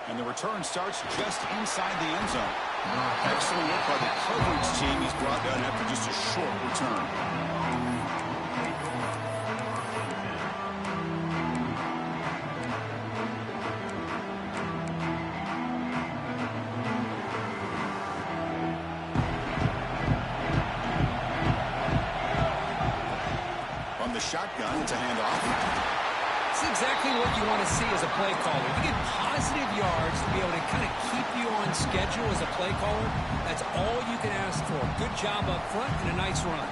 And the return starts just inside the end zone. Excellent work by the coverage team. He's brought down after just a short return. From the shotgun, it's a handoff. It's exactly what you want to see as a play caller. You get positive yards to be able to kind of keep you on schedule as a play caller. That's all you can ask for. Good job up front and a nice run.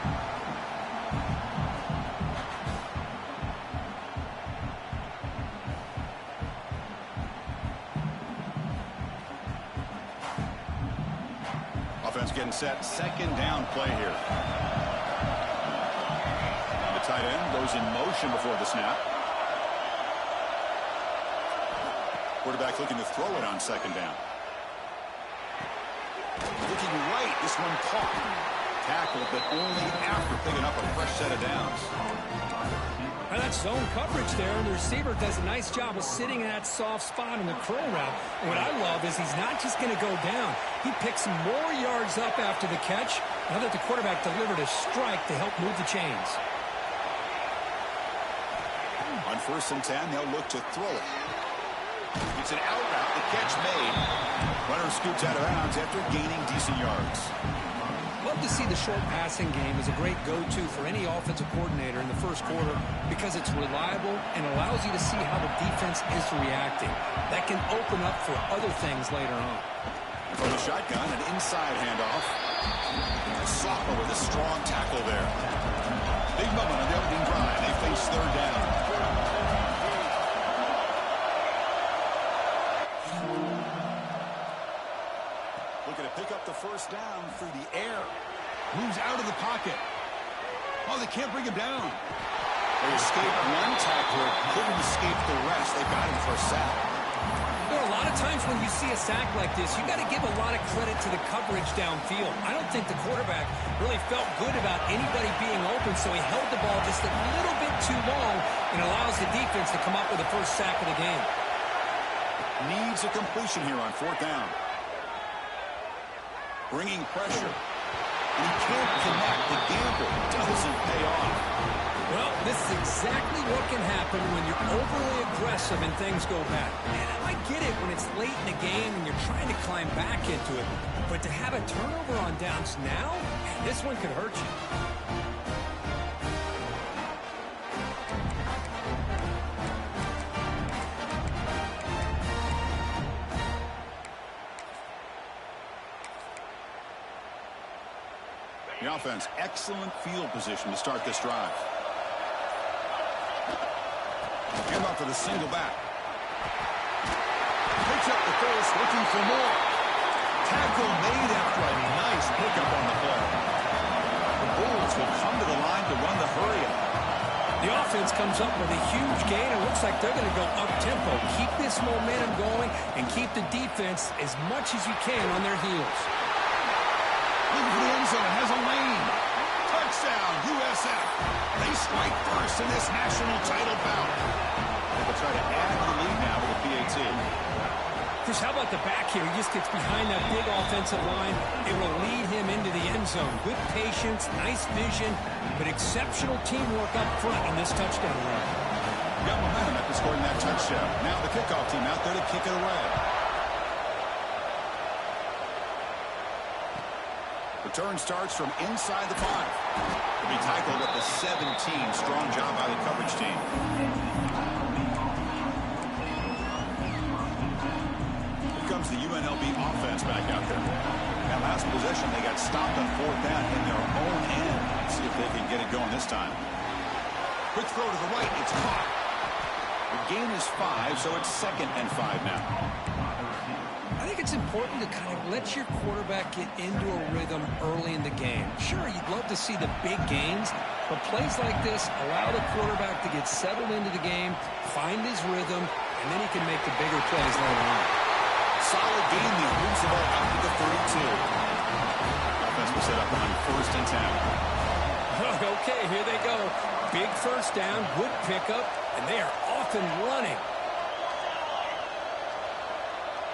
Offense getting set. Second down play here. The tight end goes in motion before the snap. Quarterback looking to throw it on second down. Looking right, this one caught. Tackled, but only after picking up a fresh set of downs. Now that's zone coverage there, and the receiver does a nice job of sitting in that soft spot in the curl route. And what I love is he's not just going to go down. He picks more yards up after the catch, now that the quarterback delivered a strike to help move the chains. On 1st and 10, they'll look to throw it. It's an out route. The catch made. Runner scoots out of bounds after gaining decent yards. Love to see the short passing game as a great go-to for any offensive coordinator in the first quarter because it's reliable and allows you to see how the defense is reacting. That can open up for other things later on. From the shotgun, an inside handoff. Soccer with a strong tackle there. Big moment on the opening drive. They face third down. Looking to pick up the first down through the air. Moves out of the pocket. Oh, they can't bring him down. They escaped one tackler, couldn't escape the rest. They got him for a sack. Well, a lot of times when you see a sack like this, you got to give a lot of credit to the coverage downfield. I don't think the quarterback really felt good about anybody being open, so he held the ball just a little bit too long and allows the defense to come up with the first sack of the game. Needs a completion here on 4th down. Bringing pressure. And he can't connect. The gamble doesn't pay off. Well, this is exactly what can happen when you're overly aggressive and things go bad. And I get it when it's late in the game and you're trying to climb back into it. But to have a turnover on downs now, this one could hurt you. The offense, excellent field position to start this drive. Hand off to the single back. Picks up the first, looking for more. Tackle made after a nice pickup on the play. The Bulls will come to the line to run the hurry-up. The offense comes up with a huge gain. It looks like they're going to go up-tempo. Keep this momentum going and keep the defense as much as you can on their heels. Looking for the end zone, has a lane. Touchdown, USF. They strike first in this national title bout. They'll try to add to the lead now with a PAT. Chris, how about the back here? He just gets behind that big offensive line. It will lead him into the end zone. Good patience, nice vision, but exceptional teamwork up front on this touchdown run. Got momentum after scoring that touchdown. Now the kickoff team out there to kick it away. Return starts from inside the 5. He'll be tackled at the 17. Strong job by the coverage team. Here comes the UNLV offense back out there. That last possession, they got stopped on 4th down in their own end. Let's see if they can get it going this time. Quick throw to the right. It's caught. The gain is 5, so it's 2nd and 5 now. I think it's important to kind of let your quarterback get into a rhythm early in the game. Sure, you'd love to see the big gains, but plays like this allow the quarterback to get settled into the game, find his rhythm, and then he can make the bigger plays later on. Solid gain there. Moves the ball up to the 32. Offense will set up on 1st and 10. Okay, here they go. Big first down, good pickup, and they are off and running.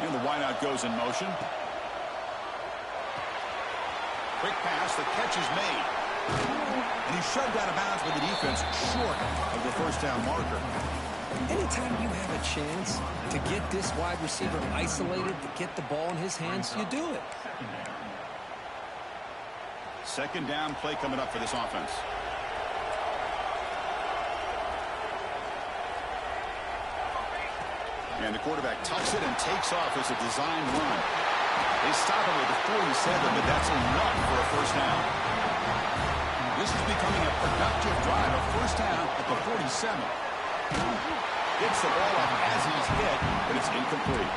And the wideout goes in motion. Quick pass, the catch is made. And he's shoved out of bounds with the defense short of the first down marker. Anytime you have a chance to get this wide receiver isolated, to get the ball in his hands, you do it. 2nd down play coming up for this offense. And the quarterback tucks it and takes off as a designed run. They stop him at the 47, but that's enough for a first down. This is becoming a productive drive. A first down at the 47. Gets the ball up as he's hit, but it's incomplete.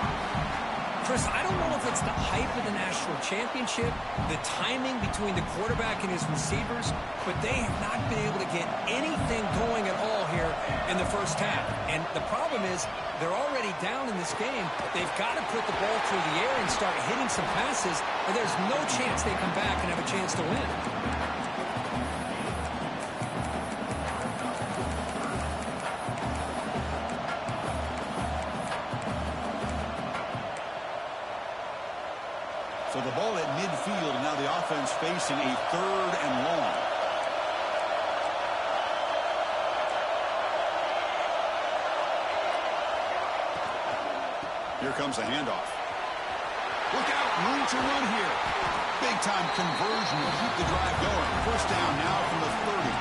Chris, I don't know if it's the hype of the national championship, the timing between the quarterback and his receivers, but they have not been able to get anything going at all here in the first half. And the problem is they're already down in this game. They've got to put the ball through the air and start hitting some passes, or there's no chance they come back and have a chance to win. So the ball at midfield, and now the offense facing a 3rd and long. Here comes the handoff. Look out, room to run here. Big-time conversion to keep the drive going. First down now from the 30.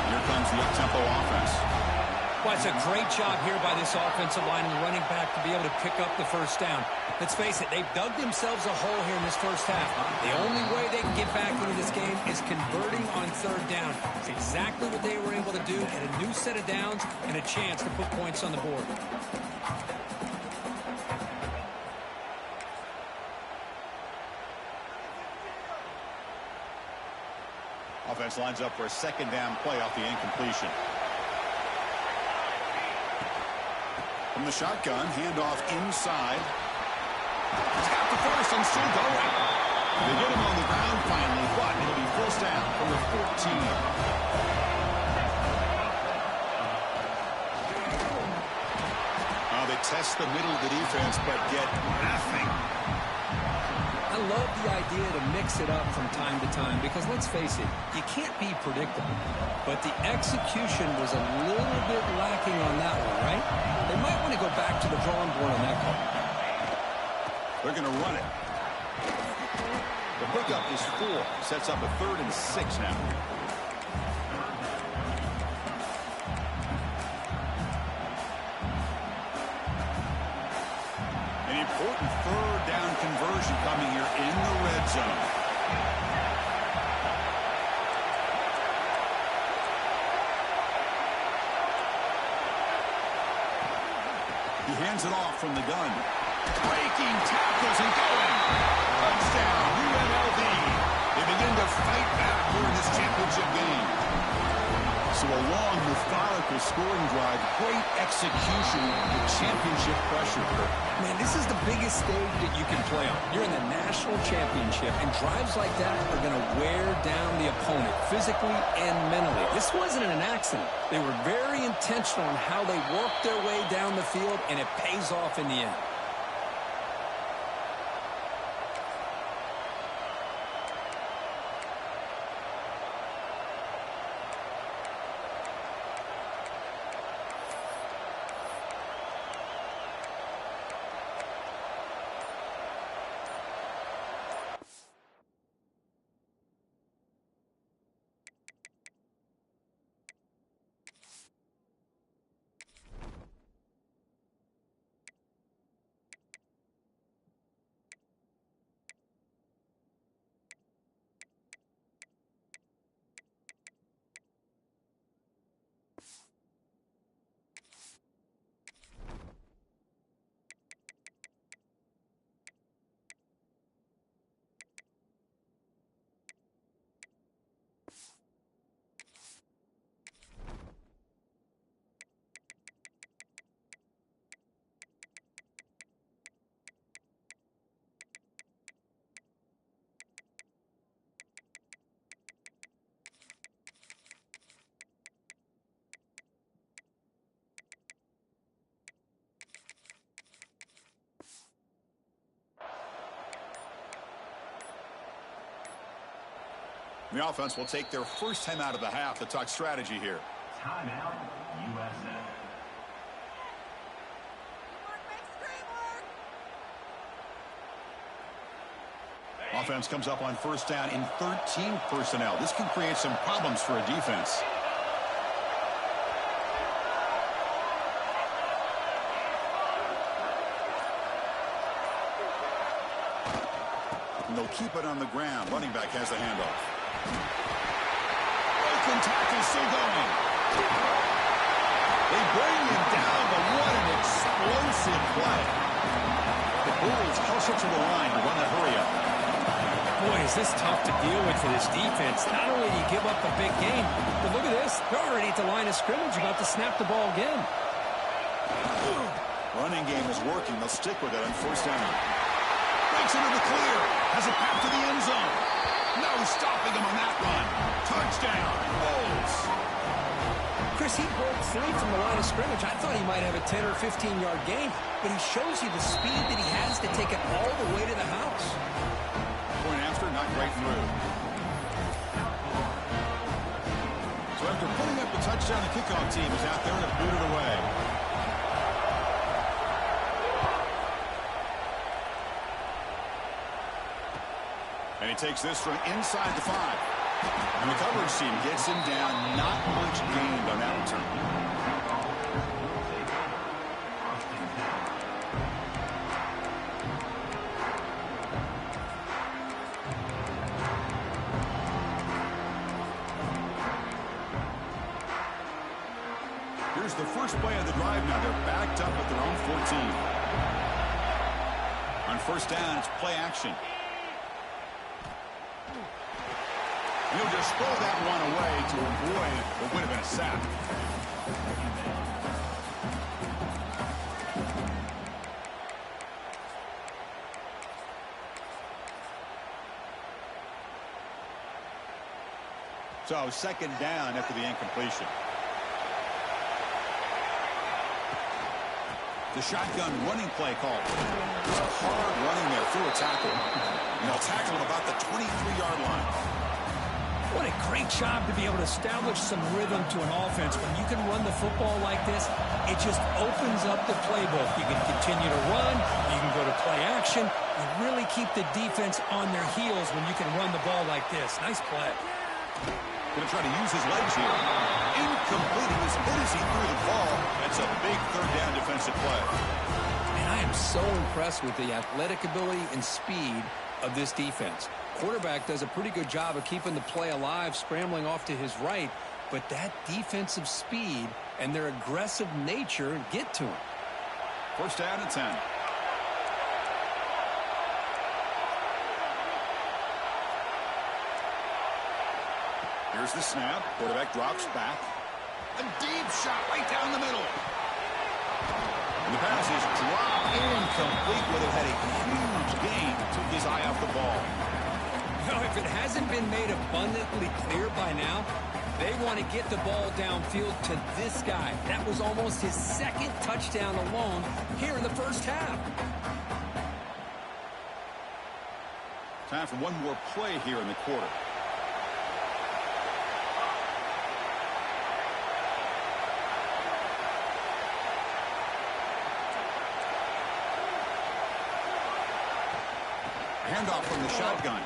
Here comes the up-tempo offense. Well, it's a great job here by this offensive line and the running back to be able to pick up the first down. Let's face it, they've dug themselves a hole here in this first half. The only way they can get back into this game is converting on 3rd down. It's exactly what they were able to do, get a new set of downs and a chance to put points on the board. Offense lines up for a 2nd down play off the incompletion. From the shotgun, handoff inside. He's got the first and still going. They get him on the ground finally, but it'll be first down from the 14. They test the middle of the defense, but get nothing. I love the idea to mix it up from time to time because, let's face it, you can't be predictable. But the execution was a little bit lacking on that one, right? They might want to go back to the drawing board on that call. They're going to run it. The pickup is 4. Sets up a 3rd and 6 now. An important 3rd down conversion coming here in the red zone. He hands it off from the gun. Breaking tackles and going. Touchdown, Unlv. They begin to fight back here in this championship game. So a long, methodical scoring drive. Great execution with championship pressure. Man, this is the biggest stage that you can play on. You're in the national championship, and drives like that are going to wear down the opponent physically and mentally. This wasn't an accident. They were very intentional in how they worked their way down the field, and it pays off in the end. The offense will take their first time out of the half to talk strategy here. Timeout, USA. Offense comes up on first down in 13 personnel. This can create some problems for a defense. And they'll keep it on the ground. Running back has the handoff. Broken tackle still going. They bring him down, but what an explosive play. The Bulls hush it to the line to run the hurry up. Boy, is this tough to deal with for this defense. Not only do you give up a big game, but look at this. They're already at the line of scrimmage about to snap the ball again. Running game is working. They'll stick with it on first down. Breaks into the clear. Has it back to the end zone. No stopping him on that run. Touchdown, Bulls. Chris, he broke free from the line of scrimmage. I thought he might have a 10 or 15-yard gain, but he shows you the speed that he has to take it all the way to the house. Point after, not right through. So after putting up the touchdown, the kickoff team is out there to boot it away. And he takes this from inside the 5. And the coverage team gets him down. Not much gained on that return. Here's the first play of the drive now. They're backed up at their own 14. On first down, it's play action. He'll just throw that one away to avoid what would have been a sack. So second down after the incompletion. The shotgun running play call. There's a hard running there through a tackle. And they'll tackle him about the 23-yard line. What a great job to be able to establish some rhythm to an offense. When you can run the football like this, it just opens up the playbook. You can continue to run. You can go to play action. You really keep the defense on their heels when you can run the ball like this. Nice play. Going to try to use his legs here. Incomplete. He was hit as he threw the ball. That's a big third down defensive play. And I am so impressed with the athletic ability and speed of this defense. Quarterback does a pretty good job of keeping the play alive, scrambling off to his right, but that defensive speed and their aggressive nature get to him. First down and 10. Here's the snap. Quarterback drops back. A deep shot right down the middle. And the pass is dropped incomplete. Would have had a huge gain. Took his eye off the ball. You know, if it hasn't been made abundantly clear by now, they want to get the ball downfield to this guy. That was almost his second touchdown alone here in the first half. Time for one more play here in the quarter. Handoff from the shotgun.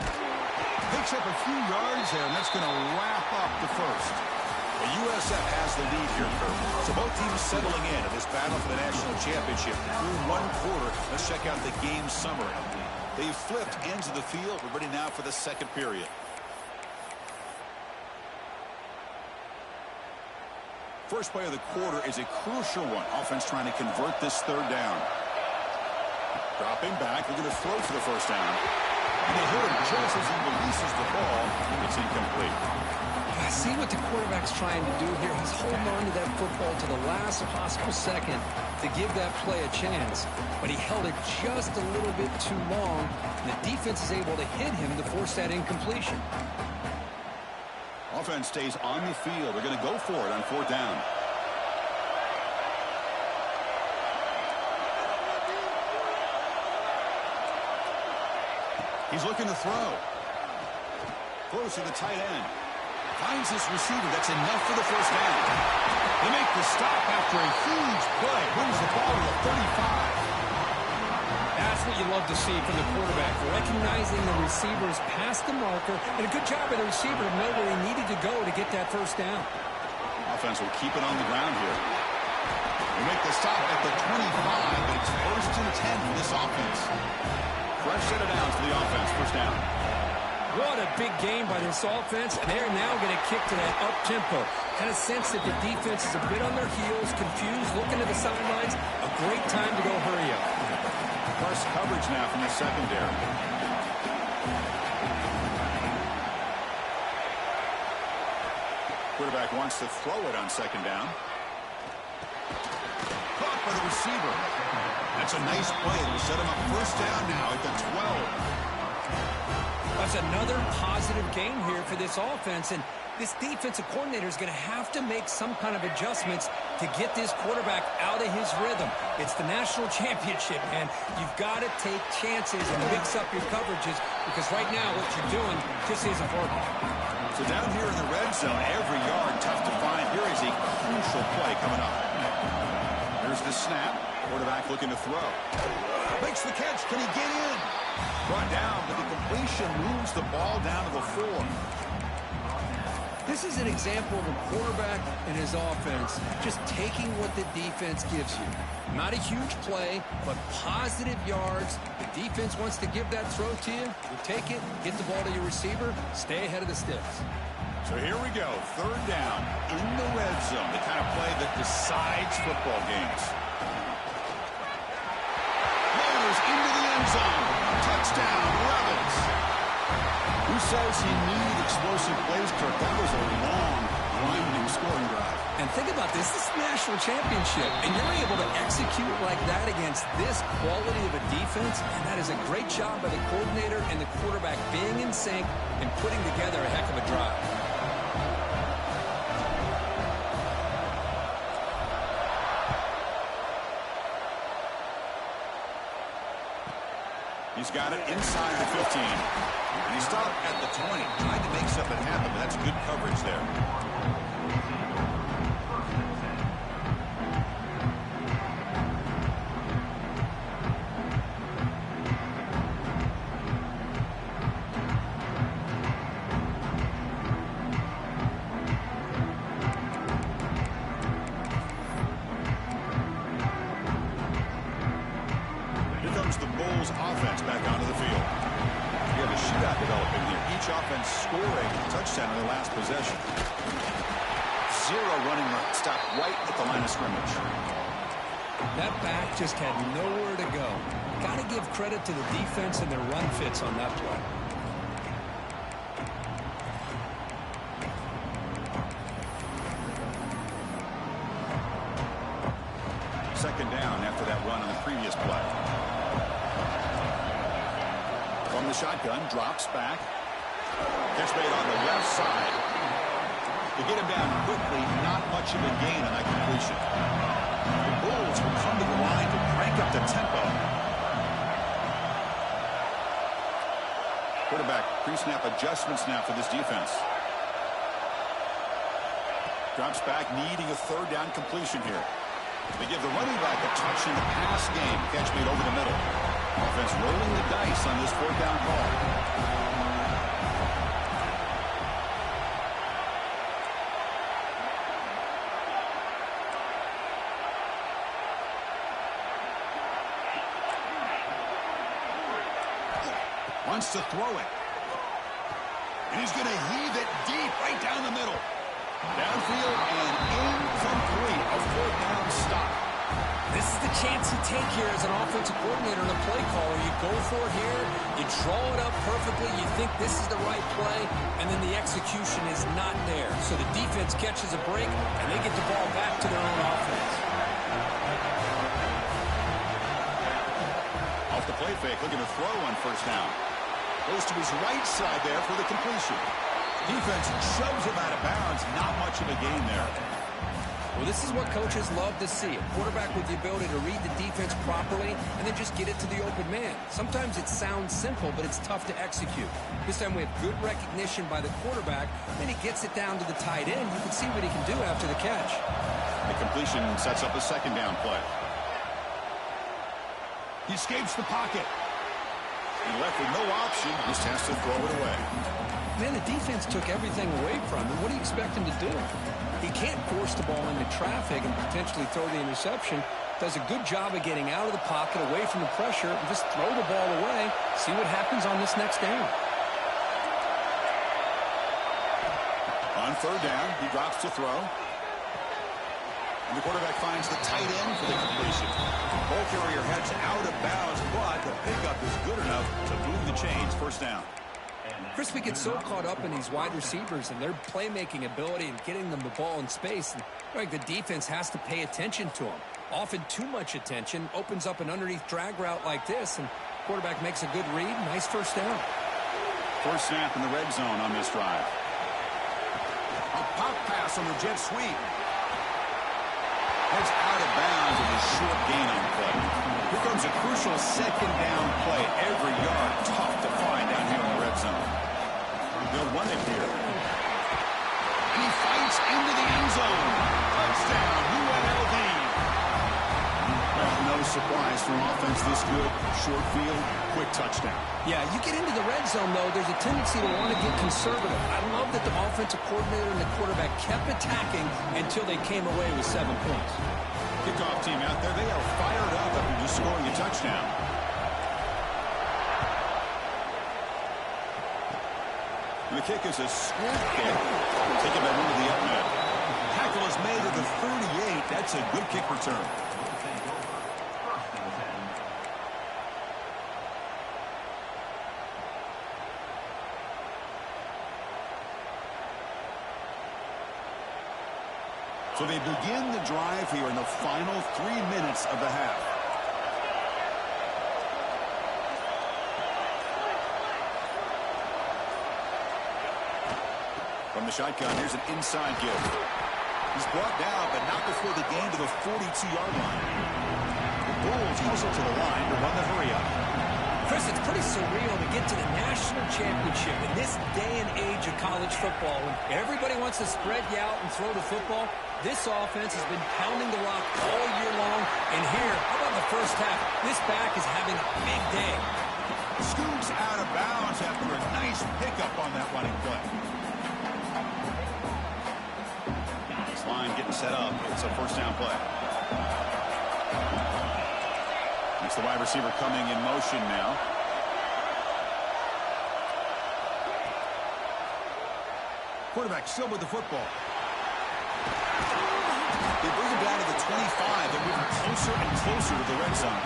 Picks up a few yards there, and that's going to wrap up the first. The USF has the lead here, Kurt. So both teams settling in this battle for the national championship through one quarter. Let's check out the game summary. They've flipped ends of the field. We're ready now for the second period. First play of the quarter is a crucial one. Offense trying to convert this third down. Dropping back. They're going to throw for the first down. And they hit him just as he releases the ball. It's incomplete. See what the quarterback's trying to do here. He's holding on to that football to the last possible second to give that play a chance. But he held it just a little bit too long. And the defense is able to hit him to force that incompletion. Offense stays on the field. They're going to go for it on fourth down. He's looking to throw. Throws to the tight end. Finds his receiver. That's enough for the first down. They make the stop after a huge play. Brings the ball to the 35. That's what you love to see from the quarterback, recognizing the receivers past the marker, and a good job by the receiver to know where he needed to go to get that first down. Offense will keep it on the ground here. They make the stop at the 25, but it's 1st and 10 for this offense. Fresh set of downs for the offense, first down. What a big game by this offense, and they're now going to kick to that up-tempo. Kind of sense that the defense is a bit on their heels, confused, looking at the sidelines. A great time to go hurry up. Plus coverage now from the secondary. Quarterback wants to throw it on second down. Caught by the receiver. That's a nice play. It'll set him up first down now at the 12. That's another positive game here for this offense, and this defensive coordinator is going to have to make some kind of adjustments to get this quarterback out of his rhythm. It's the national championship, man. You've got to take chances and mix up your coverages, because right now what you're doing just isn't working. So down here in the red zone, every yard tough to find. Here is a crucial play coming up. Here's the snap. Quarterback looking to throw. Makes the catch. Can he get in? Brought down, but the completion moves the ball down to the 4. This is an example of a quarterback and his offense just taking what the defense gives you. Not a huge play, but positive yards. The defense wants to give that throw to you. You take it, get the ball to your receiver, stay ahead of the sticks. So here we go, 3rd down in the red zone, the kind of play that decides football games. Loaders into the end zone. Touchdown, Rebels. Who says he needed explosive plays, Kirk? That was a long, winding scoring drive. And think about this. This is the national championship, and you're able to execute like that against this quality of a defense, and that is a great job by the coordinator and the quarterback being in sync and putting together a heck of a drive. He's got it inside the 15. And he stopped at the 20. Tried to make something happen, but that's good coverage there. Here comes the Bulls offense back onto the field. We have a shootout developing here. Each offense scoring a touchdown in their last possession. 0 running run. Stop right at the line of scrimmage. That back just had nowhere to go. Got to give credit to the defense and their run fits on that play. Second down after that run on the previous play. From the shotgun, drops back. Catch made on the left side. To get him down quickly, not much of a gain on that completion. The Bulls will come to the line to crank up the tempo. Quarterback pre-snap adjustments now for this defense. Drops back, needing a 3rd down completion here. They give the running back a touch in the pass game. Catch made over the middle. Offense rolling the dice on this 4th down call. Wants to throw it. And he's going to heave it deep right down the middle. Downfield and incomplete. A 4th down stop. This is the chance you take here as an offensive coordinator and a play caller. You go for it here, you draw it up perfectly, you think this is the right play, and then the execution is not there. So the defense catches a break, and they get the ball back to their own offense. Off the play fake, looking to throw on 1st down. Goes to his right side there for the completion. Defense shoves him out of bounds. Not much of a gain there. Well, this is what coaches love to see. A quarterback with the ability to read the defense properly and then just get it to the open man. Sometimes it sounds simple, but it's tough to execute. This time we have good recognition by the quarterback. Then he gets it down to the tight end. You can see what he can do after the catch. The completion sets up a second down play. He escapes the pocket. He left with no option. Just has to throw it away. Man, the defense took everything away from him. What do you expect him to do? He can't force the ball into traffic and potentially throw the interception. Does a good job of getting out of the pocket, away from the pressure, and just throw the ball away. See what happens on this next down. On third down, he drops to throw. And the quarterback finds the tight end for the completion. Ball carrier heads out of bounds, but the pickup is good enough to move the chains. First down. Chris, we get so caught up in these wide receivers and their playmaking ability and getting them the ball in space. And like the defense has to pay attention to them. Often too much attention opens up an underneath drag route like this, and quarterback makes a good read. Nice first down. First snap in the red zone on this drive. A pop pass on the jet sweep. Heads out of bounds with a short gain on the play. Here comes a crucial second down play. Every yard tough to find down here in the red zone. They'll run it here. And he fights into the end zone. Touchdown, UNLV. Well, no surprise for an offense this good. Short field, quick touchdown. Yeah, you get into the red zone, though, there's a tendency to want to get conservative. I love that the offensive coordinator and the quarterback kept attacking until they came away with 7 points. Kickoff team out there, they are fired up after just scoring a touchdown. The kick is a squib kick. Taken by one of the up men. Tackle is made at the 38. That's a good kick return. So they begin the drive here in the final 3 minutes of the half. From the shotgun, here's an inside give. He's brought down, but not before the gain to the 42-yard line. The Bulls hustle to the line to run the hurry up. Chris, it's pretty surreal to get to the national championship in this day and age of college football. When everybody wants to spread you out and throw the football, this offense has been pounding the rock all year long. And here, how about the first half? This back is having a big day. Scoots out of bounds after a nice pickup on that running play. This line getting set up. It's a first down play. It's the wide receiver coming in motion now. Quarterback still with the football. They bring him down to the 25. They're moving closer and closer to the red zone.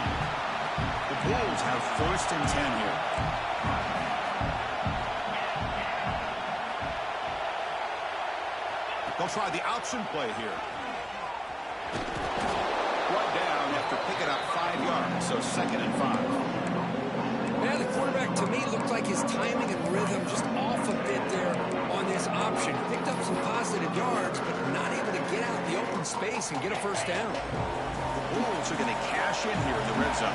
The Bulls have first and 10 here. They'll try the option play here. Brought down after picking up 5 yards, so second and 5. Yeah, the quarterback, to me, looked like his timing and rhythm just off a bit there on this option. Picked up some positive yards, but not able to get out the open space and get a first down. The Bulls are going to cash in here in the red zone.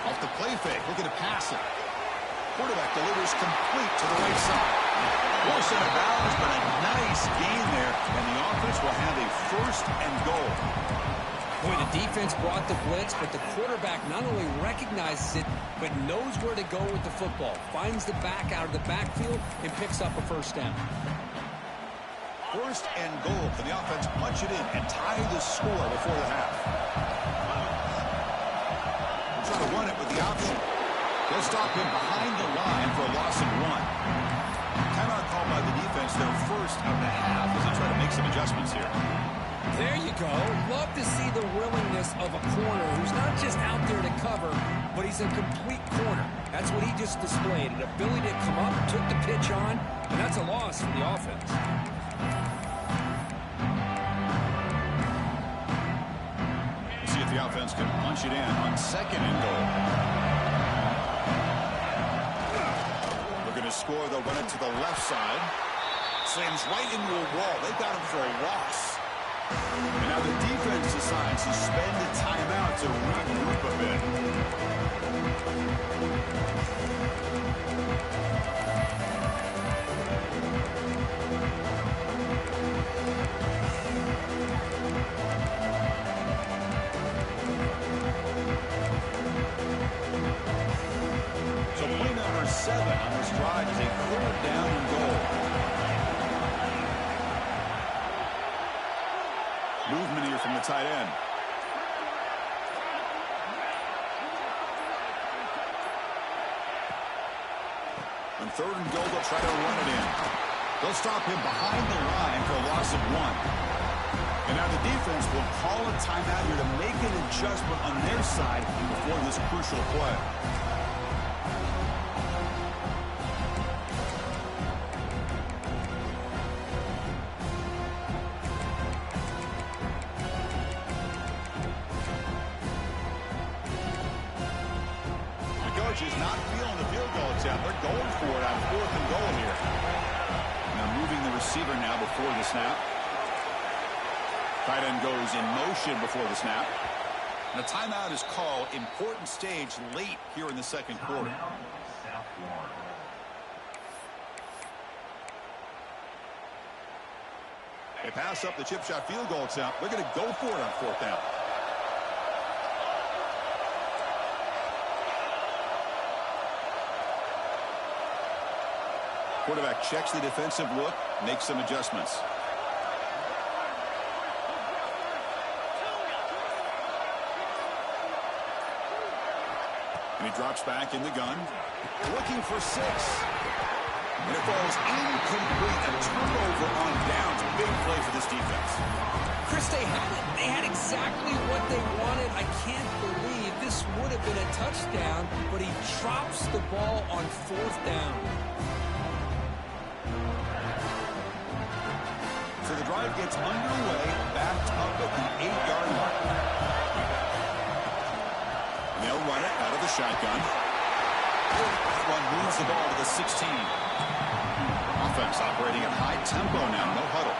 Off the play fake, looking to pass it. Quarterback delivers complete to the right side. Force out of bounds, but a nice gain there, and the offense will have a first and goal. Boy, the defense brought the blitz, but the quarterback not only recognizes it, but knows where to go with the football. Finds the back out of the backfield and picks up a first down. First and goal. Can the offense punch it in and tie the score before the half? We'll try to run it with the option. They'll stop him behind the line for a loss of 1. Timeout called by the defense, their first of the half, as they try to make some adjustments here. There you go. Love to see the willingness of a corner who's not just out there to cover, but he's a complete corner. That's what he just displayed, an ability to come up, took the pitch on, and that's a loss for the offense. We'll see if the offense can punch it in on second and goal. Looking to score, they'll run it to the left side. Slams right into a wall. They got him for a loss. And now the defense decides to spend a timeout to regroup a bit. So play number 7 on this drive is a 3rd down and goal. Movement here from the tight end. On 3rd and goal, they'll try to run it in. They'll stop him behind the line for a loss of 1. And now the defense will call a timeout here to make an adjustment on their side before this crucial play. Is not feeling the field goal attempt. They're going for it on 4th and goal here. Now moving the receiver now before the snap. Tight end goes in motion before the snap. And a timeout is called. Important stage late here in the 2nd quarter. They pass up the chip shot field goal attempt. They're going to go for it on 4th down. Quarterback checks the defensive look, makes some adjustments. And he drops back in the gun, looking for 6. And it falls incomplete. A turnover on downs. Big play for this defense. Chris, they had exactly what they wanted. I can't believe this would have been a touchdown, but he drops the ball on 4th down. So the drive gets underway, backed up at the 8-yard line. And they'll run it out of the shotgun. That one moves the ball to the 16. Offense operating at high tempo now, no huddle.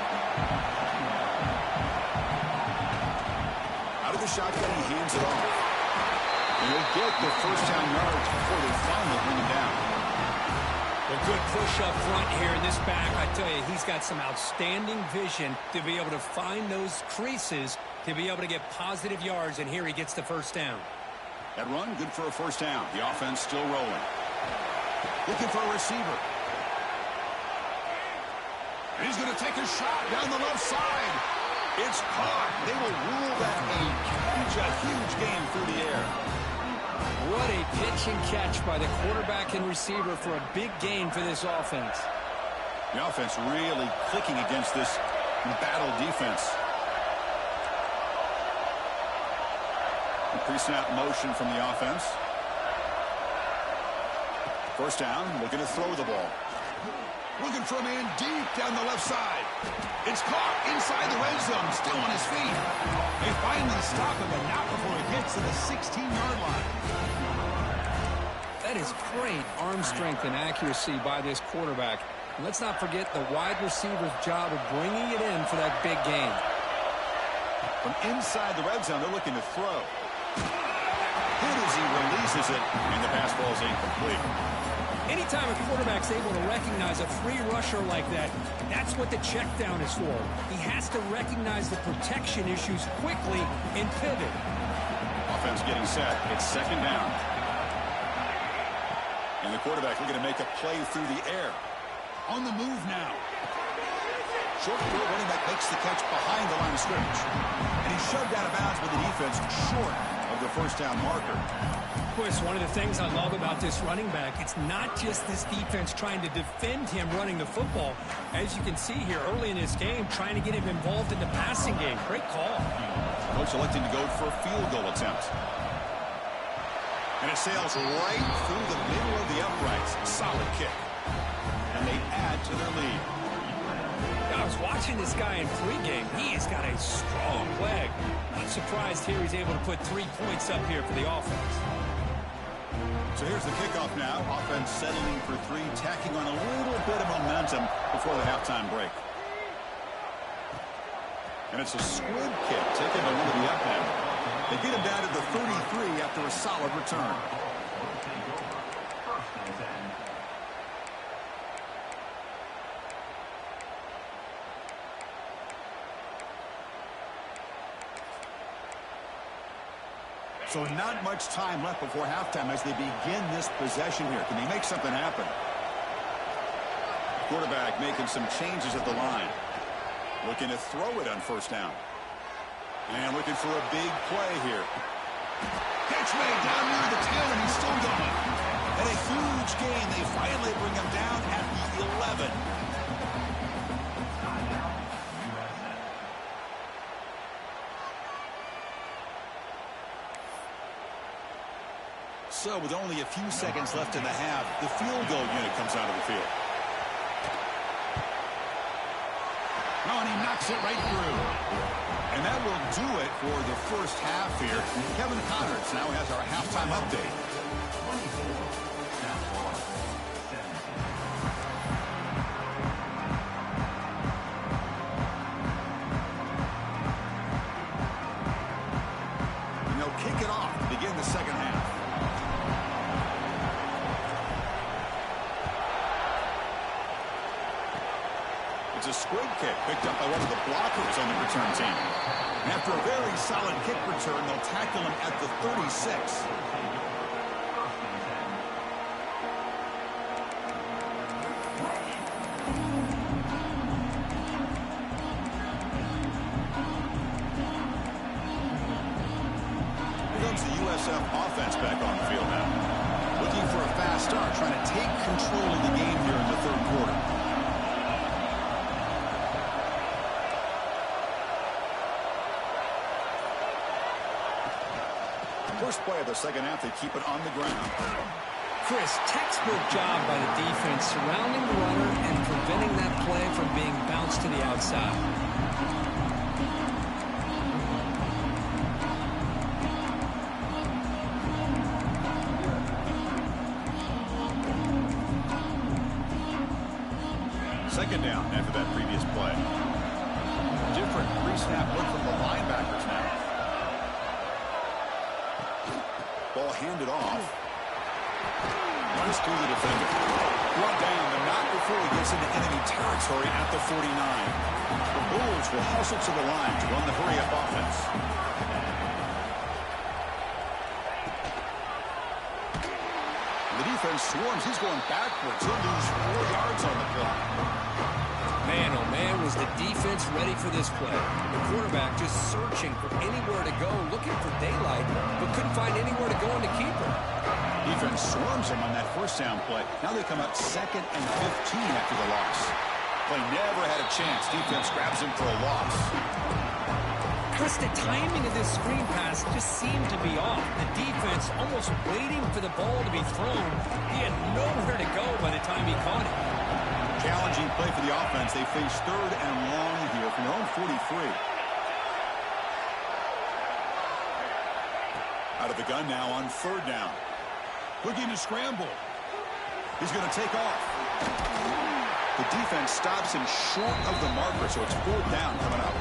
Out of the shotgun, he hands it off. And he'll get the 1st down yards before they finally bring him down. A good push up front here in this back. I tell you, he's got some outstanding vision to be able to find those creases to be able to get positive yards, and here he gets the 1st down. That run, good for a 1st down. The offense still rolling. Looking for a receiver. And he's going to take a shot down the left side. It's caught. They will rule that a catch, a huge gain through the air. What a pitch and catch by the quarterback and receiver for a big gain for this offense. The offense really clicking against this battle defense. Pre-snap motion from the offense. 1st down, looking to throw the ball. Looking for a man deep down the left side. It's caught inside the red zone, still on his feet. They finally stop him, and not before he gets to the 16-yard line. That is great arm strength and accuracy by this quarterback. And let's not forget the wide receiver's job of bringing it in for that big gain. From inside the red zone, they're looking to throw. Good as he releases it, and the pass ball is incomplete. Anytime a quarterback's able to recognize a free rusher like that, that's what the check down is for. He has to recognize the protection issues quickly and pivot. Offense getting set. It's 2nd down. And the quarterback looking to make a play through the air. On the move now. Short field running back makes the catch behind the line of scrimmage. And he's shoved out of bounds with the defense short of the 1st down marker. Chris, one of the things I love about this running back, it's not just this defense trying to defend him running the football. As you can see here early in this game, trying to get him involved in the passing game. Great call. Coach electing to go for a field goal attempt. And it sails right through the middle of the uprights. Solid kick. And they add to their lead. I was watching this guy in pregame. He has got a strong leg. Not surprised here he's able to put 3 points up here for the offense. So here's the kickoff now. Offense settling for 3, tacking on a little bit of momentum before the halftime break. And it's a squib kick taken to one of the up end. They get him down to the 33 after a solid return. So not much time left before halftime as they begin this possession here. Can they make something happen? Quarterback making some changes at the line. Looking to throw it on first down. And looking for a big play here. Catch made down near the 10, and he's still going. And a huge gain. They finally bring him down at the 11. So with only a few seconds left in the half, the field goal unit comes out of the field. Oh, and he knocks it right through. And that will do it for the first half here. Kevin Connors now has our halftime update. And they'll kick it off to begin the second half. It's a squib kick picked up by one of the blockers on the return team. And after a very solid kick return, they'll tackle him at the 36. Here comes the USF offense back on the field now. Looking for a fast start, trying to take control of the game here in the third quarter. First play of the second half, they keep it on the ground. Chris, textbook job by the defense surrounding the runner and preventing that play from being bounced to the outside. Second down after that previous play. Different pre-snap look from the linebackers now. Ball handed off. Runs through the defender. Brought down, but not before he gets into enemy territory at the 49. The Bulls will hustle to the line to run the hurry-up offense. The defense swarms. He's going backwards. He'll lose 4 yards on the clock. Man, oh man, was the defense ready for this play. The quarterback just searching for anywhere to go, looking for daylight, but couldn't find anywhere to go in the keeper. Defense swarms him on that first down play. Now they come up 2nd and 15 after the loss. Play never had a chance. Defense grabs him for a loss. Chris, the timing of this screen pass just seemed to be off. The defense almost waiting for the ball to be thrown. He had nowhere to go by the time he caught it. Challenging play for the offense. They face 3rd and long here from their own 43. Out of the gun now on 3rd down. Looking to scramble. He's going to take off. The defense stops him short of the marker, so it's 4th down coming up.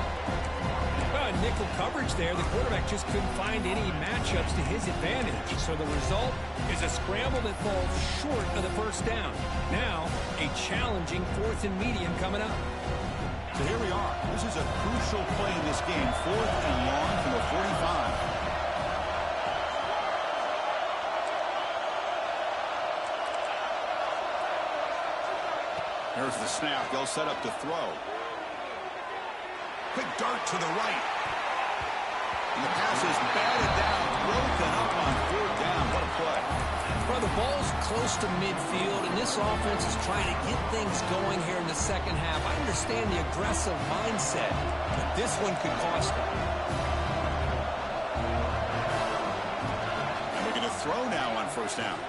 Nickel coverage there. The quarterback just couldn't find any matchups to his advantage. So the result is a scramble that falls short of the first down. Now, a challenging 4th and medium coming up. So here we are. This is a crucial play in this game. 4th and long from the 45. There's the snap. They'll set up to throw. Quick dart to the right. And the pass is batted down, broken up on 4th down. What a play. Well, the ball's close to midfield, and this offense is trying to get things going here in the second half. I understand the aggressive mindset, but this one could cost them. And looking to throw now on first down.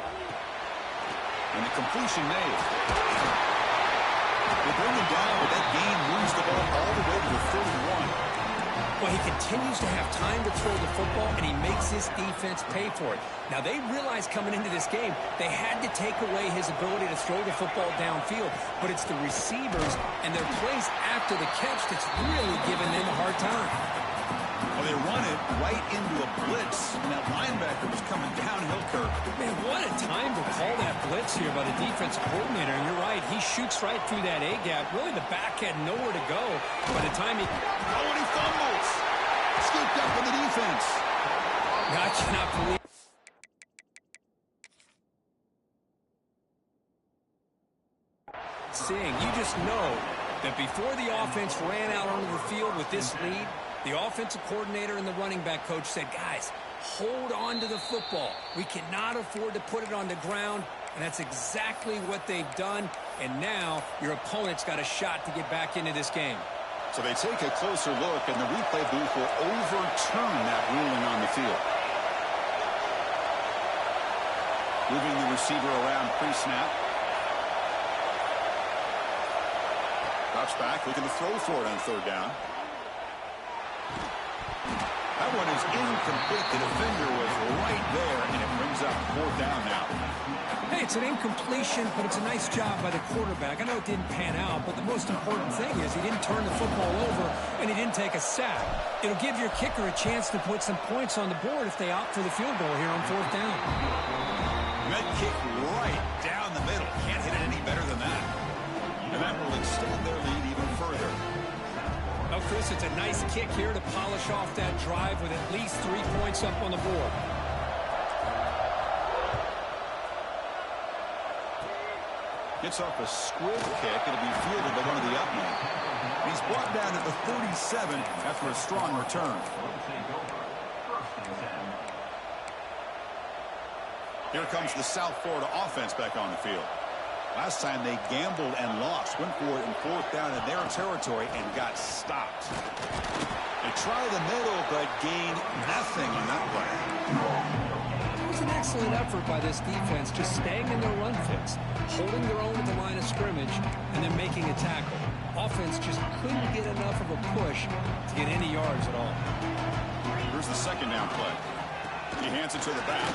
And the completion made. They bring him down, but that gain moves the ball all the way to the 31. Well, he continues to have time to throw the football, and he makes his defense pay for it. Now, they realized coming into this game they had to take away his ability to throw the football downfield, but it's the receivers and their plays after the catch that's really giving them a hard time. Well, they run it right into a blitz, and that linebacker was coming downhill curve. Man, what a time to call that blitz here by the defensive coordinator. And you're right, he shoots right through that A-gap. Really, the back had nowhere to go by the time he... Oh, and he fumbles! Scooped up with the defense. I cannot believe... You just know that before the offense ran out onto the field with this lead, the offensive coordinator and the running back coach said, guys, hold on to the football. We cannot afford to put it on the ground, and that's exactly what they've done. And now your opponent's got a shot to get back into this game. So they take a closer look, and the replay booth will overturn that ruling on the field. Moving the receiver around pre-snap. Drops back, looking to throw for it on third down. That one is incomplete. The defender was right there, and it brings up fourth down now. Hey, it's an incompletion, but it's a nice job by the quarterback. I know it didn't pan out, but the most important thing is he didn't turn the football over, and he didn't take a sack. It'll give your kicker a chance to put some points on the board if they opt for the field goal here on fourth down. Med kick right down the middle. Can't hit it any better than that. And that will extend their lead even further. Well, Chris, it's a nice kick here to polish off that drive with at least 3 points up on the board. Gets off a squib kick. It'll be fielded by one of the up men. He's brought down at the 37 after a strong return. Here comes the South Florida offense back on the field. Last time they gambled and lost. Went for it in fourth down in their territory and got stopped. They try the middle, but gain nothing on that play. It was an excellent effort by this defense, just staying in their run fix, holding their own at the line of scrimmage, and then making a tackle. Offense just couldn't get enough of a push to get any yards at all. Here's the second down play. He hands it to the back.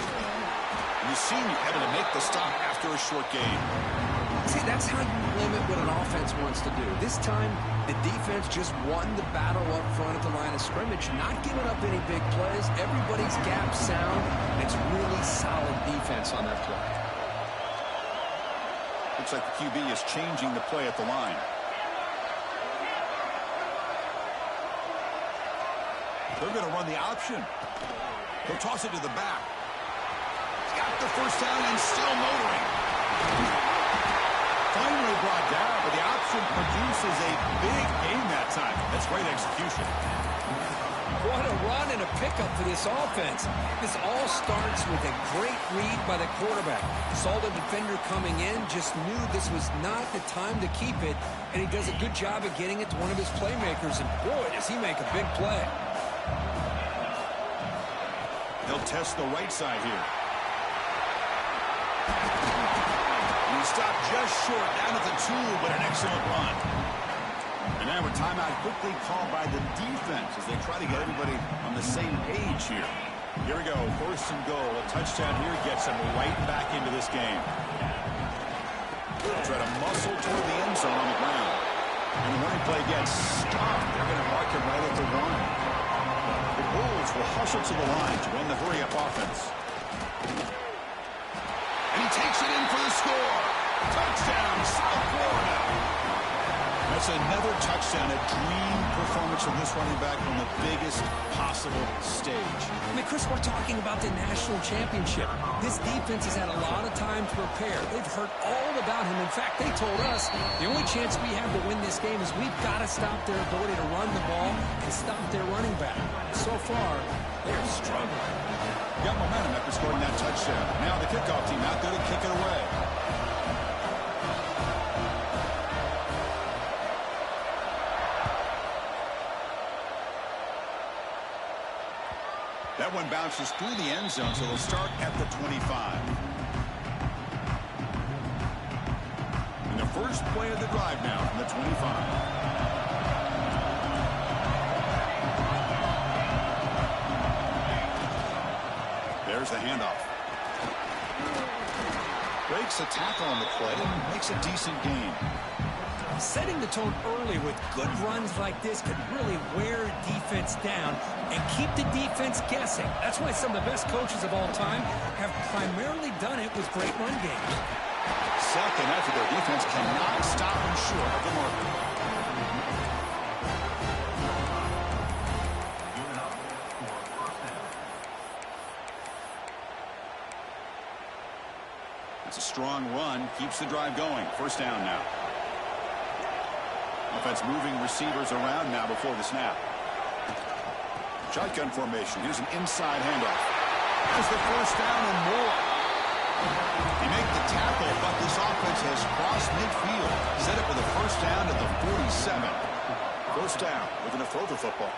And you see him able to make the stop after a short gain. See, that's how you limit what an offense wants to do. This time, the defense just won the battle up front at the line of scrimmage, not giving up any big plays. Everybody's gap sound. It's really solid defense on that play. Looks like the QB is changing the play at the line. They're going to run the option. They'll toss it to the back. Got the first down and still motoring. Finally brought down, but the option produces a big gain that time. That's great execution. What a run and a pickup for this offense. This all starts with a great read by the quarterback. Saw the defender coming in, just knew this was not the time to keep it, and he does a good job of getting it to one of his playmakers, and boy, does he make a big play. They'll test the right side here. And he stopped just short, down at the 2, but an excellent run. And now a timeout quickly called by the defense as they try to get everybody on the same page here. Here we go, first and goal. A touchdown here gets them right back into this game. They'll try to muscle toward the end zone on the ground. And the running play gets stopped. They're going to mark him right at the 1. The Bulls will hustle to the line to run the hurry-up offense. And he takes it in for the score. Touchdown, South Florida. That's another touchdown, a dream performance from this running back on the biggest possible stage. I mean, Chris, we're talking about the national championship. This defense has had a lot of time to prepare. They've heard all about him. In fact, they told us the only chance we have to win this game is we've got to stop their ability to run the ball and stop their running back. So far, they're struggling. Got momentum after scoring that touchdown. Now the kickoff team out there to kick it away. That one bounces through the end zone, so they'll start at the 25. And the first play of the drive now from the 25. There's the handoff. Breaks a tackle on the play and makes a decent gain. Setting the tone early with good runs like this can really wear defense down and keep the defense guessing. That's why some of the best coaches of all time have primarily done it with great run games. Second effort, their defense cannot stop them short of the marker. It's a strong run, keeps the drive going. First down now. Offense moving receivers around now before the snap. Shotgun formation. Here's an inside handoff. There's the first down and more. They make the tackle, but this offense has crossed midfield. Set up with a first down at the 47. First down, looking to throw the football.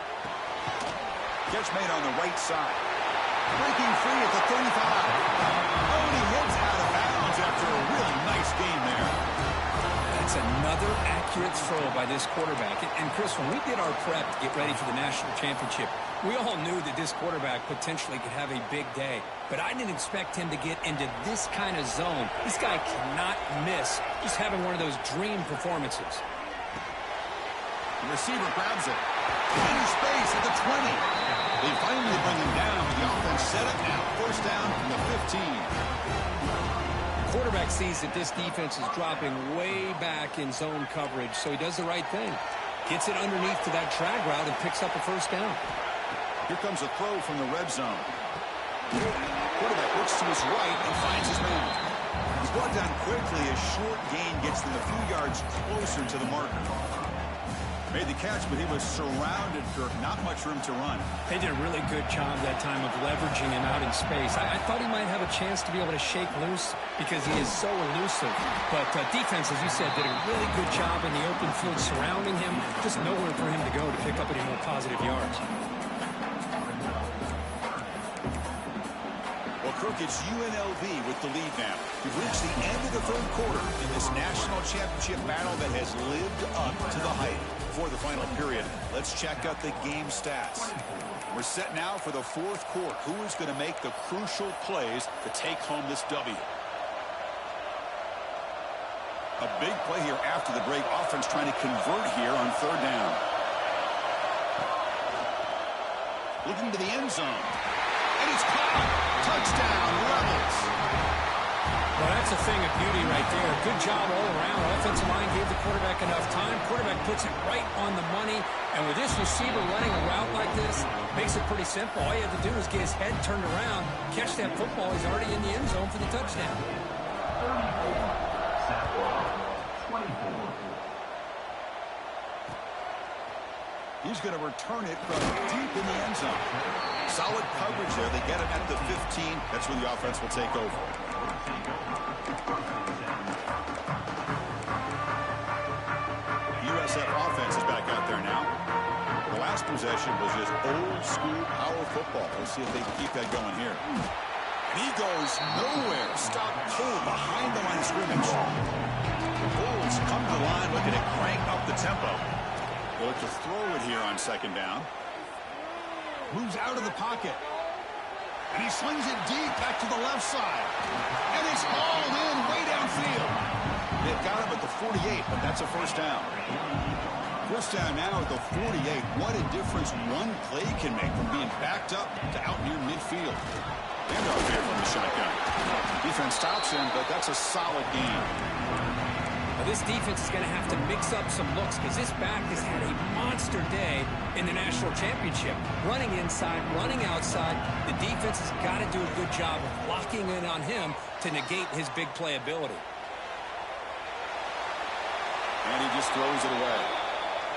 Catch made on the right side. Breaking free at the 35. Oh, and he heads out of bounds after a really nice game there. That's another accurate throw by this quarterback. And Chris, when we did our prep to get ready for the national championship, we all knew that this quarterback potentially could have a big day. But I didn't expect him to get into this kind of zone. This guy cannot miss. Just having one of those dream performances. The receiver grabs it. In space at the 20. They finally bring him down. The offense set up now. First down from the 15. Quarterback sees that this defense is dropping way back in zone coverage, so he does the right thing. Gets it underneath to that drag route and picks up a first down. Here comes a throw from the red zone. Quarterback looks to his right and finds his man. He's brought down quickly. A short gain gets them a few yards closer to the marker. Made the catch, but he was surrounded, Kirk. Not much room to run. They did a really good job that time of leveraging him out in space. I thought he might have a chance to be able to shake loose because he is so elusive. But defense, as you said, did a really good job in the open field surrounding him. Just nowhere for him to go to pick up any more positive yards. Well, Kirk, it's UNLV with the lead now. We've reached the end of the third quarter in this national championship battle that has lived up to the hype. For the final period, let's check out the game stats. We're set now for the fourth quarter. Who is going to make the crucial plays to take home this W? A big play here after the break. Offense trying to convert here on third down. Looking to the end zone. And it's caught. Touchdown, Rebels. Well, that's a thing of beauty right there. Good job all around. Offensive line gave the quarterback enough time. Quarterback puts it right on the money. And with this receiver running a route like this, makes it pretty simple. All you have to do is get his head turned around, catch that football. He's already in the end zone for the touchdown. 24. He's going to return it from deep in the end zone. Solid coverage there. They get him at the 15. That's where the offense will take over. USF offense is back out there now. The last possession was just old school power football. Let's see if they can keep that going here. And he goes nowhere. Stop cold behind the line of scrimmage. The Bulls come to the line looking to crank up the tempo. They look to throw it here on second down. Moves out of the pocket. And he slings it deep back to the left side. And it's hauled in way downfield. They've got him at the 48, but that's a first down. First down now at the 48. What a difference one play can make from being backed up to out near midfield. Handoff here from the shotgun. Defense stops him, but that's a solid game. Now, this defense is going to have to mix up some looks because this back has had a monster day in the national championship. Running inside, running outside. The defense has got to do a good job of locking in on him to negate his big play ability. And he just throws it away.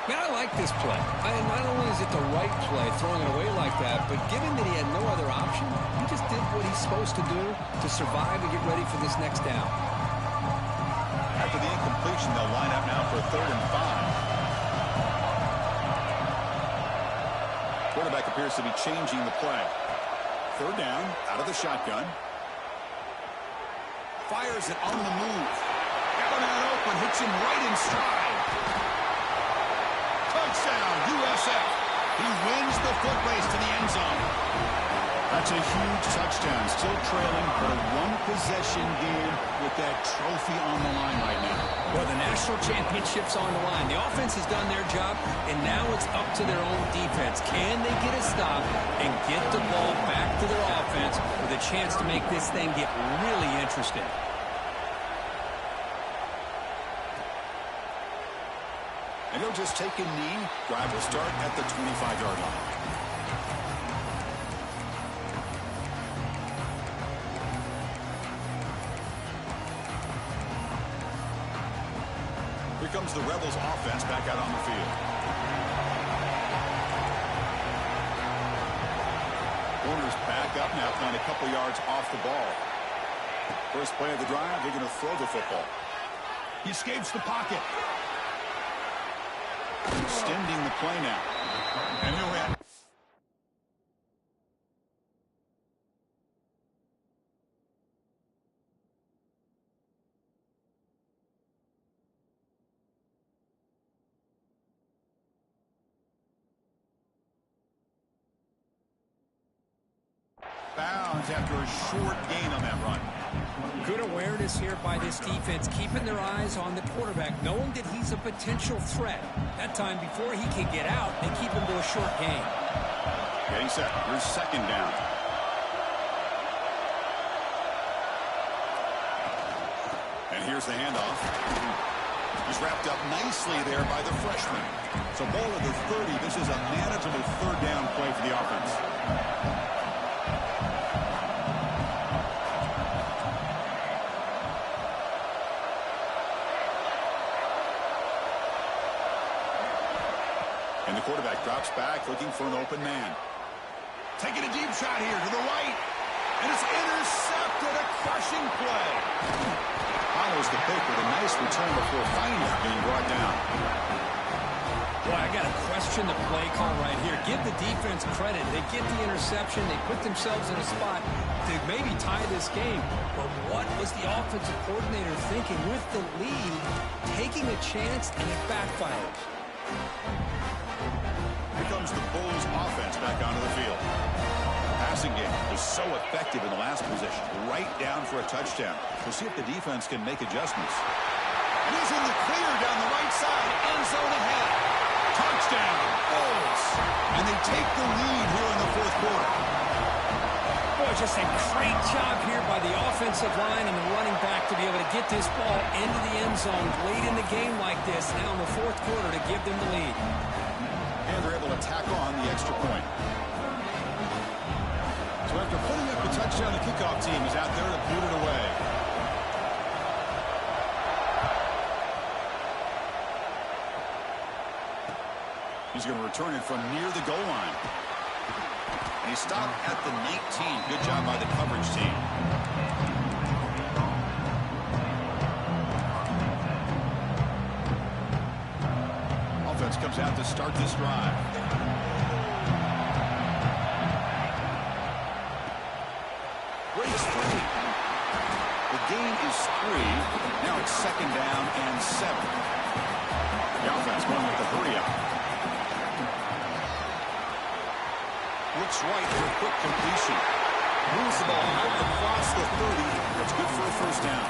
Man, I like this play. Not only is it the right play, throwing it away like that, but given that he had no other option, he just did what he's supposed to do to survive and get ready for this next down. After the incompletion, they'll line up now for 3rd and 5. Quarterback appears to be changing the play. Third down, out of the shotgun. Fires it on the move. Got him out open, hits him right in stride. Touchdown, USF. He wins the foot race to the end zone. That's a huge touchdown. Still trailing, but a one-possession game with that trophy on the line right now. Well, the national championship's on the line. The offense has done their job, and now it's up to their own defense. Can they get a stop and get the ball back to their offense with a chance to make this thing get really interesting? And he'll just take a knee. Drive will start at the 25-yard line. Here comes the Rebels offense back out on the field. Corners back up now, playing a couple yards off the ball. First play of the drive, they're going to throw the football. He escapes the pocket. Extending the play now. And he'll hit. Bounds after a short gain on that run. Good awareness here by this defense, keeping their eyes on the quarterback, knowing that he's a potential threat. That time, before he can get out, they keep him to a short gain. Getting set. Here's second down. And here's the handoff. He's wrapped up nicely there by the freshman. So ball at the 30. This is a manageable third down play for the offense. And the quarterback drops back, looking for an open man. Taking a deep shot here to the right. And it's intercepted, a crushing play. Follows the pick with a nice return before finally being brought down. Boy, I got to question the play call right here. Give the defense credit. They get the interception. They put themselves in a spot to maybe tie this game. But what was the offensive coordinator thinking with the lead, taking a chance, and it backfires? Here comes the Bulls offense back onto the field. Passing game was so effective in the last possession. Right down for a touchdown. We'll see if the defense can make adjustments. And he's in the clear down the right side. End zone ahead. Touchdown, Bulls. And they take the lead here in the fourth quarter. Boy, just a great job here by the offensive line and the running back to be able to get this ball into the end zone late in the game like this. Now in the fourth quarter to give them the lead. And they're able to tack on the extra point. So after putting up the touchdown, the kickoff team is out there to boot it away. He's going to return it from near the goal line. And he stopped at the 19. Good job by the coverage team. Offense comes out to start this drive. Breaks free. The gain is 3. Now it's second down and 7. The offense going with the hurry up. Looks right for a quick completion. Moves the ball out across the 30. That's good for a first down.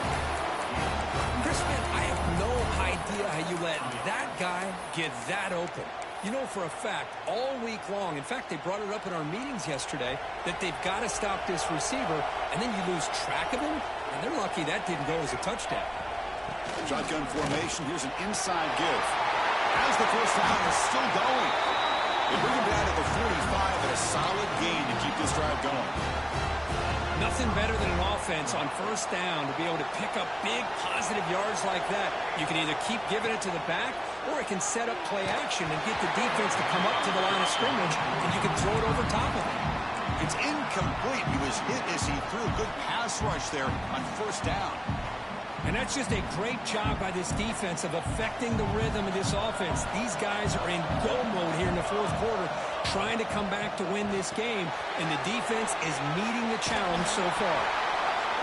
Chris, man, I have no idea how you let that guy get that open. You know for a fact, all week long, in fact, they brought it up in our meetings yesterday, that they've got to stop this receiver, and then you lose track of him, and they're lucky that didn't go as a touchdown. Shotgun formation. Here's an inside give. As the first down is still going. They bring him down at the 45 and a solid gain to keep this drive going. Nothing better than an offense on first down to be able to pick up big positive yards like that. You can either keep giving it to the back, or it can set up play action and get the defense to come up to the line of scrimmage, and you can throw it over top of it. It's incomplete. He was hit as he threw a good pass rush there on first down. And that's just a great job by this defense of affecting the rhythm of this offense. These guys are in go mode here in the fourth quarter, trying to come back to win this game, and the defense is meeting the challenge so far.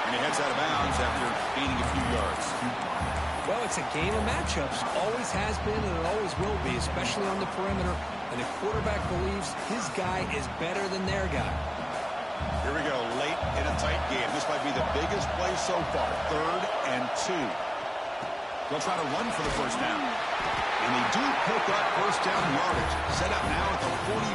And he heads out of bounds after gaining a few yards. Well, it's a game of matchups. Always has been, and it always will be, especially on the perimeter. And the quarterback believes his guy is better than their guy. Here we go, late in a tight game. This might be the biggest play so far. 3rd and 2. They'll try to run for the first down. And they do pick up first down yardage. Set up now at the 44.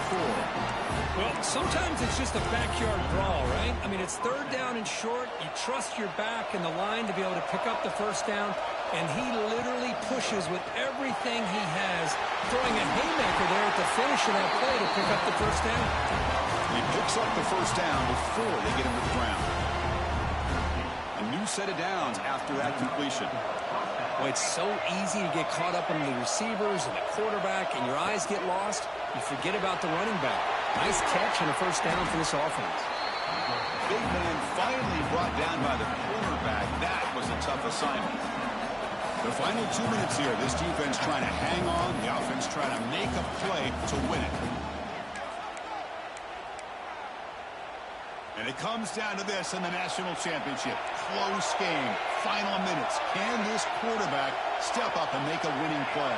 Well, sometimes it's just a backyard brawl, right? I mean, it's 3rd down and short. You trust your back and the line to be able to pick up the first down. And he literally pushes with everything he has, throwing a haymaker there at the finish of that play to pick up the first down. He picks up the first down before they get him to the ground. A new set of downs after that completion. Well, it's so easy to get caught up in the receivers and the quarterback, and your eyes get lost. You forget about the running back. Nice catch and a first down for this offense. Big man finally brought down by the cornerback. That was a tough assignment. The final 2 minutes here. This defense trying to hang on. The offense trying to make a play to win it. And it comes down to this in the national championship. Close game. Final minutes. Can this quarterback step up and make a winning play?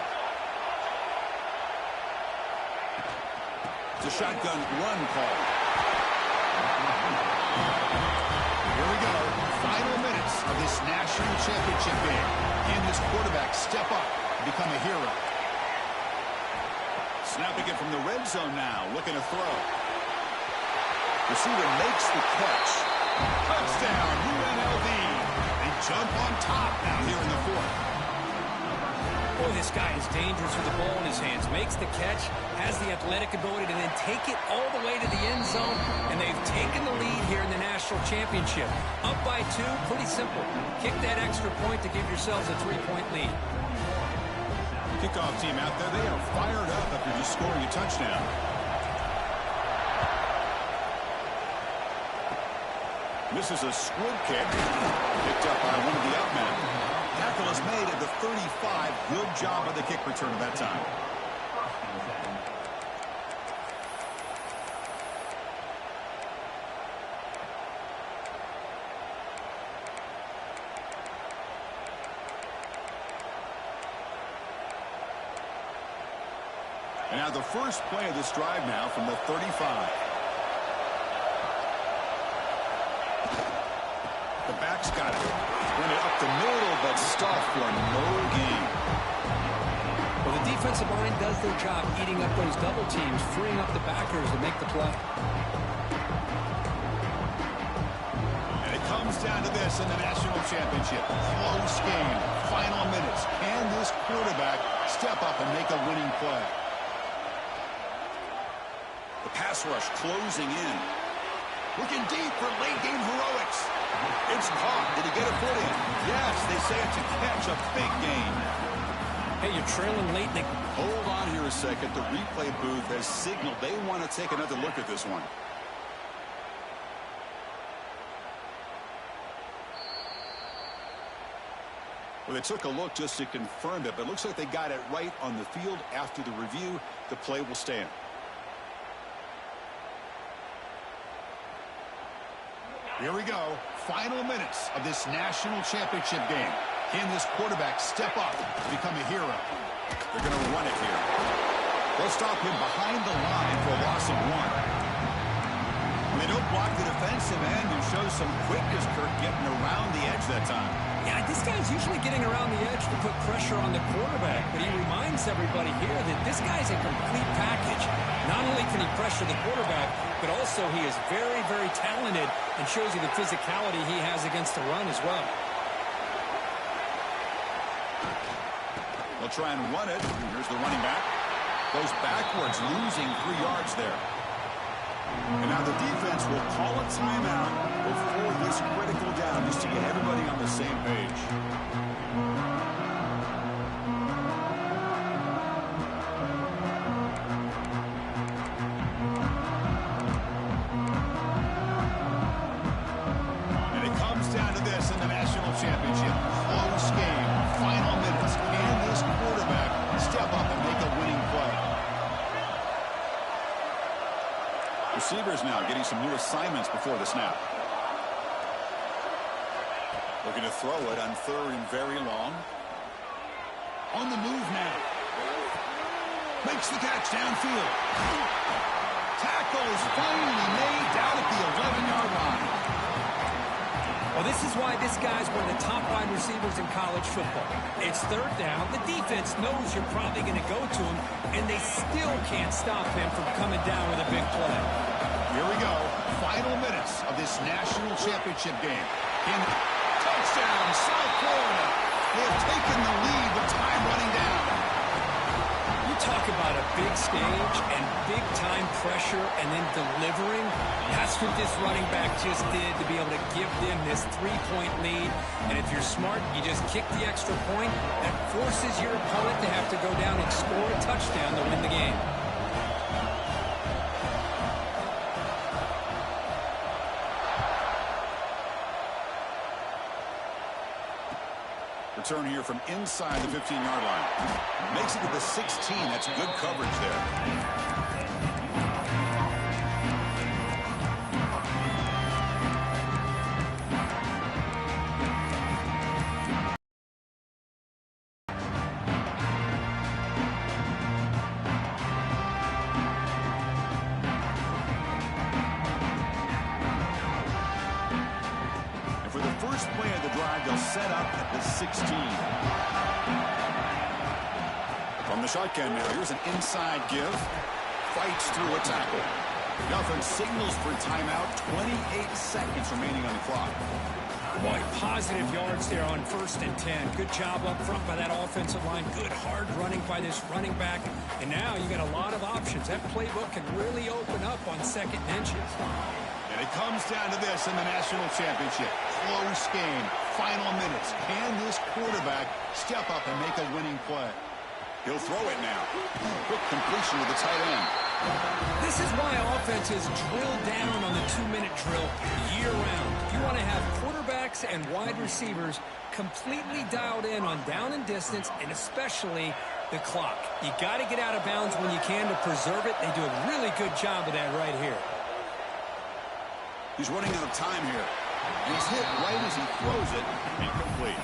It's a shotgun run call. Here we go. Final minutes of this national championship game. Can this quarterback step up and become a hero? Snapping it from the red zone now. Looking to throw. Receiver makes the catch. Touchdown, UNLV. They jump on top now here in the 4th. Boy, this guy is dangerous with the ball in his hands. Makes the catch, has the athletic ability to then take it all the way to the end zone, and they've taken the lead here in the national championship. Up by 2, pretty simple. Kick that extra point to give yourselves a 3-point lead. Kickoff team out there, they are fired up after just scoring a touchdown. This is a squib kick, picked up by one of the outmen. Tackle is made at the 35. Good job of the kick return at that time. And now the first play of this drive now from the 35. The back's got it. Run it up the middle, but stuffed for no gain. Well, the defensive line does their job eating up those double teams, freeing up the backers to make the play. And it comes down to this in the national championship. Close game. Final minutes. Can this quarterback step up and make a winning play? The pass rush closing in. Looking deep for late-game heroics. It's caught. Did he get a foot in? Yes, they say it's a catch, a big gain. Hey, you're trailing late. Hold on here a second. The replay booth has signaled they want to take another look at this one. Well, they took a look just to confirm it, but it looks like they got it right on the field. After the review, the play will stand. Here we go. Final minutes of this national championship game. Can this quarterback step up and become a hero? They're going to run it here. They'll stop him behind the line for a loss of 1. They don't block the defensive end and show some quickness, Kirk, getting around the edge that time. Yeah, this guy's usually getting around the edge to put pressure on the quarterback, but he reminds everybody here that this guy's a complete package. Not only can he pressure the quarterback, but also he is very, very talented and shows you the physicality he has against the run as well. They'll try and run it. Here's the running back. Goes backwards, losing 3 yards there. And now the defense will call a timeout before this critical down just to get everybody on the same page. And it comes down to this in the national championship. Close game. Final minutes. Can this quarterback step up and make a winning play? Receivers now getting some new assignments before the snap. Looking to throw it on 3rd and very long. On the move now. Makes the catch downfield. tackle is finally made down at the 11-yard line. Well, this is why this guy's one of the top wide receivers in college football. It's third down. The defense knows you're probably going to go to him, and they still can't stop him from coming down with a big play. Here we go. Final minutes of this national championship game. Touchdown, South Florida. They have taken the lead with time running down. You talk about a big stage and big-time pressure and then delivering. That's what this running back just did to be able to give them this 3-point lead. And if you're smart, you just kick the extra point. That forces your opponent to have to go down and score a touchdown to win the game. Return here from inside the 15-yard line. Makes it to the 16. That's good coverage there. First play of the drive, they'll set up at the 16. From the shotgun now, here's an inside give. Fights through a tackle. The offense signals for timeout. 28 seconds remaining on the clock. Boy, positive yards there on 1st and 10. Good job up front by that offensive line. Good hard running by this running back. And now you got a lot of options. That playbook can really open up on second and inches. And it comes down to this in the national championship. Close game. Final minutes. Can this quarterback step up and make a winning play? He'll throw it now. Quick completion to the tight end. This is why offenses drill down on the 2-minute drill year-round. You want to have quarterbacks and wide receivers completely dialed in on down and distance, and especially the clock. You got to get out of bounds when you can to preserve it. They do a really good job of that right here. He's running out of time here. And he's hit right as he throws it. Incomplete.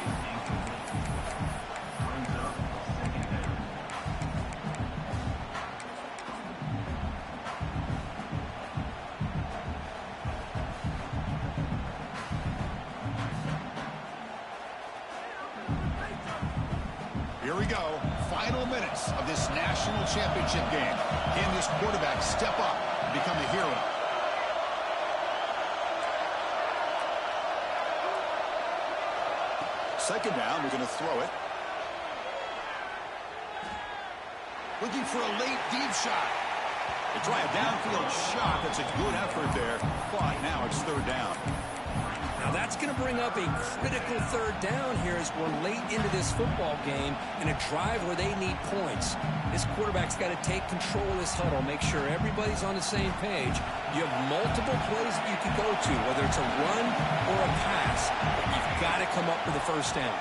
Here we go. Final minutes of this national championship game. Can this quarterback step up and become a hero? Second down, we're going to throw it. Looking for a late deep shot. They try a downfield shot. That's a good effort there. But now it's third down. Now that's going to bring up a critical third down here as we're late into this football game in a drive where they need points. This quarterback's got to take control of this huddle, make sure everybody's on the same page. You have multiple plays that you can go to, whether it's a run or a pass. But you've got to come up with a first down.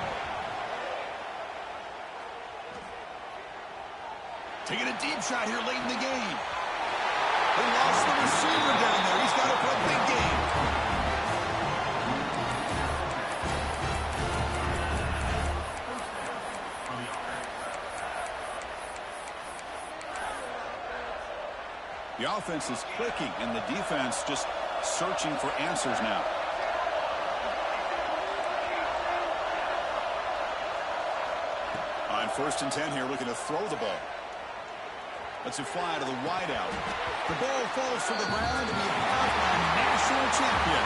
Taking a deep shot here late in the game. They lost the receiver down there. He's got it for a big game. The offense is clicking, and the defense just searching for answers now. On 1st and 10 here, looking to throw the ball. Lets it fly to the wideout. The ball falls to the ground, and we have a national champion.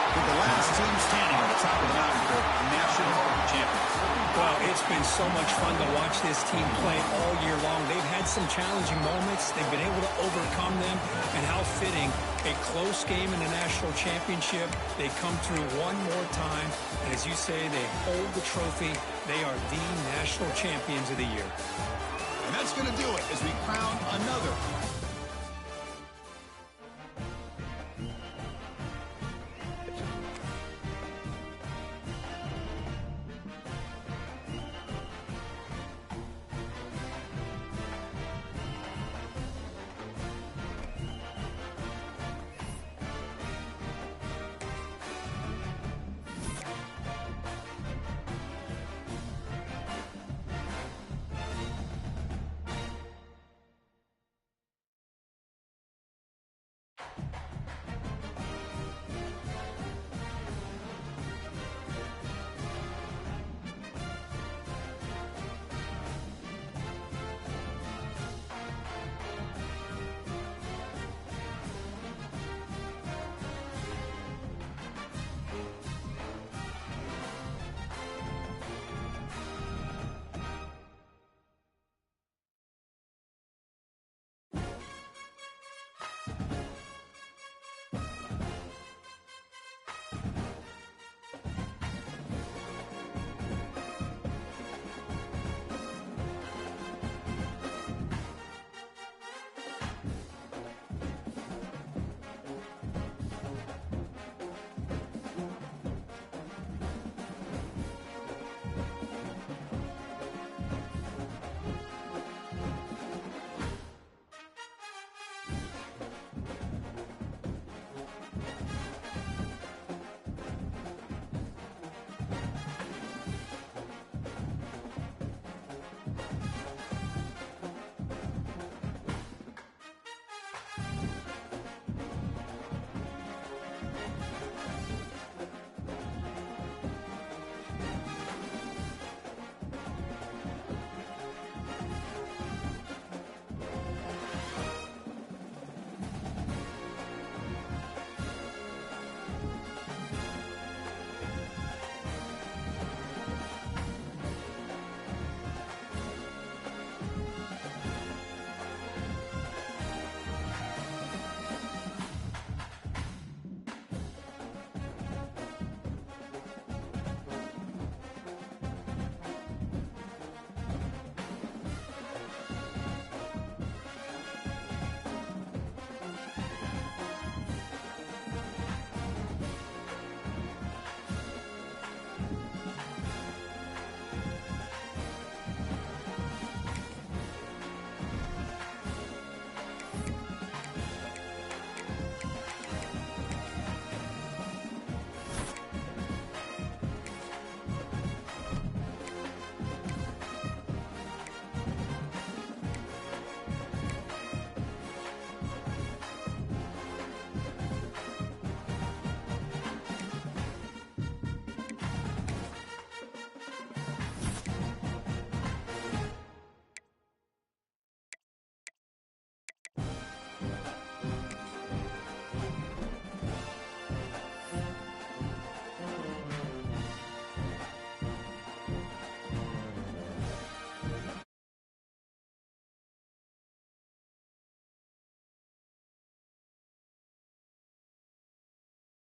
With the last team standing on the top of the mountain for national champions. Well, it's been so much fun to watch this team play all year long. They've had some challenging moments. They've been able to overcome them. And how fitting, a close game in the national championship. They come through one more time. And as you say, they hold the trophy. They are the national champions of the year. And that's going to do it as we crown another